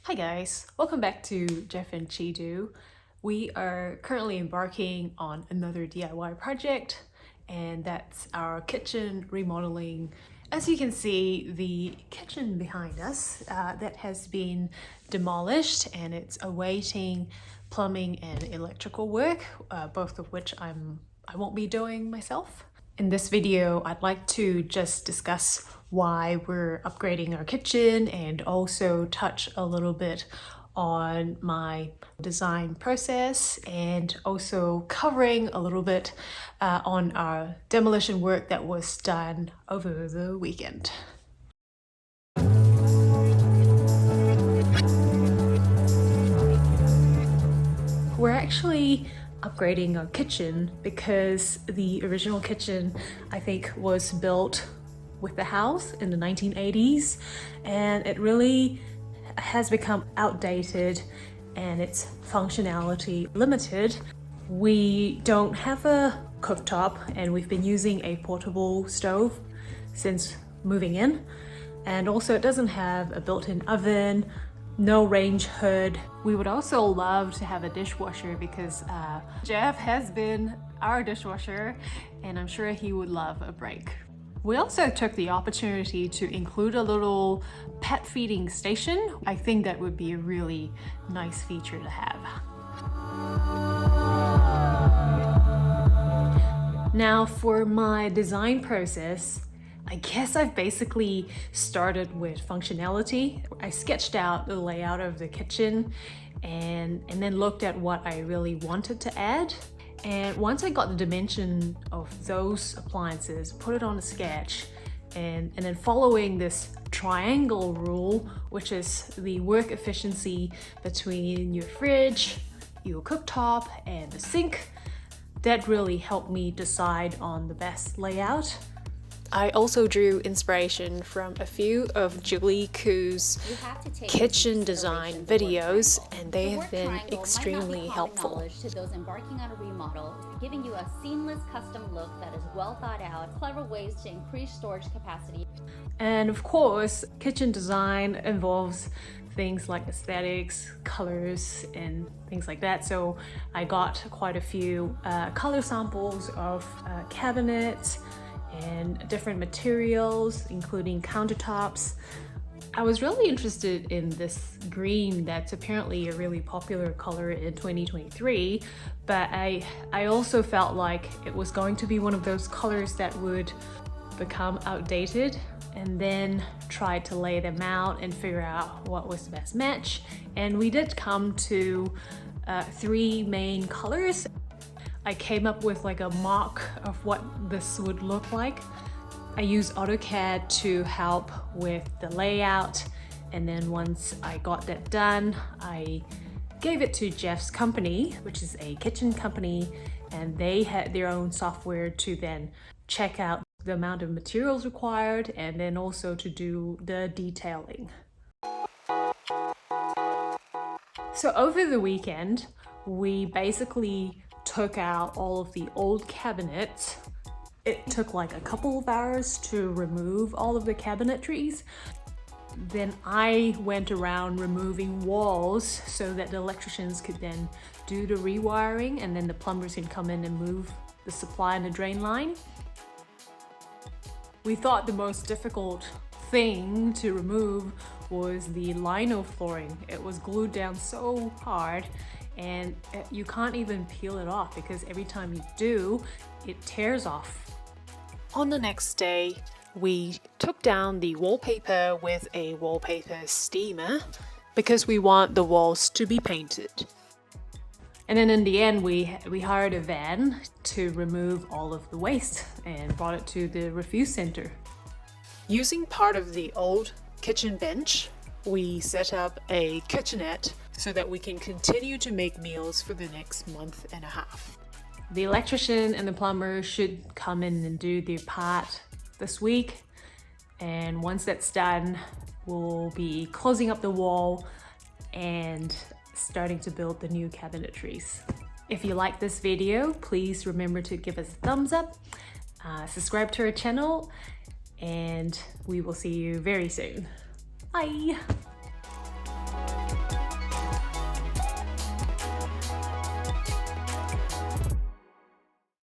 Hi guys, welcome back to Jeff and Chi Do. We are currently embarking on another DIY project, and that's our kitchen remodeling. As you can see, the kitchen behind us that has been demolished, and it's awaiting plumbing and electrical work, both of which I won't be doing myself. In this video, I'd like to just discuss why we're upgrading our kitchen and also touch a little bit on my design process and also covering a little bit on our demolition work that was done over the weekend. We're actually upgrading our kitchen because the original kitchen, I think, was built with the house in the 1980s, and it really has become outdated and its functionality limited. We don't have a cooktop, and we've been using a portable stove since moving in, and also it doesn't have a built-in oven, no range hood. We would also love to have a dishwasher because Jeff has been our dishwasher, and I'm sure he would love a break. We also took the opportunity to include a little pet feeding station. I think that would be a really nice feature to have. Now for my design process, I guess I've basically started with functionality. I sketched out the layout of the kitchen and then looked at what I really wanted to add. And once I got the dimension of those appliances, put it on a sketch, and then following this triangle rule, which is the work efficiency between your fridge, your cooktop, and the sink, that really helped me decide on the best layout. I also drew inspiration from a few of Julie Koo's kitchen design videos, and they have been extremely helpful. To those embarking on a remodel, giving you a seamless custom look that is well thought out, clever ways to increase storage capacity. And of course, kitchen design involves things like aesthetics, colors, and things like that. So I got quite a few color samples of cabinets and different materials, including countertops. I was really interested in this green that's apparently a really popular color in 2023, but I also felt like it was going to be one of those colors that would become outdated, and then tried to lay them out and figure out what was the best match. And we did come to three main colors. I came up with like a mock of what this would look like. I used AutoCAD to help with the layout, and then once I got that done, I gave it to Jeff's company, which is a kitchen company, and they had their own software to then check out the amount of materials required and then also to do the detailing. So over the weekend, we basically took out all of the old cabinets. It took like a couple of hours to remove all of the cabinetries. Then I went around removing walls so that the electricians could then do the rewiring, and then the plumbers can come in and move the supply and the drain line. We thought the most difficult thing to remove was the lino flooring. It was glued down so hard, and you can't even peel it off because every time you do, it tears off. On the next day, we took down the wallpaper with a wallpaper steamer because we want the walls to be painted. And then in the end, we hired a van to remove all of the waste and brought it to the refuse center. Using part of the old kitchen bench, we set up a kitchenette so that we can continue to make meals for the next month and a half. The electrician and the plumber should come in and do their part this week, and once that's done, we'll be closing up the wall and starting to build the new cabinetries. If you like this video, please remember to give us a thumbs up, subscribe to our channel, and we will see you very soon. Bye!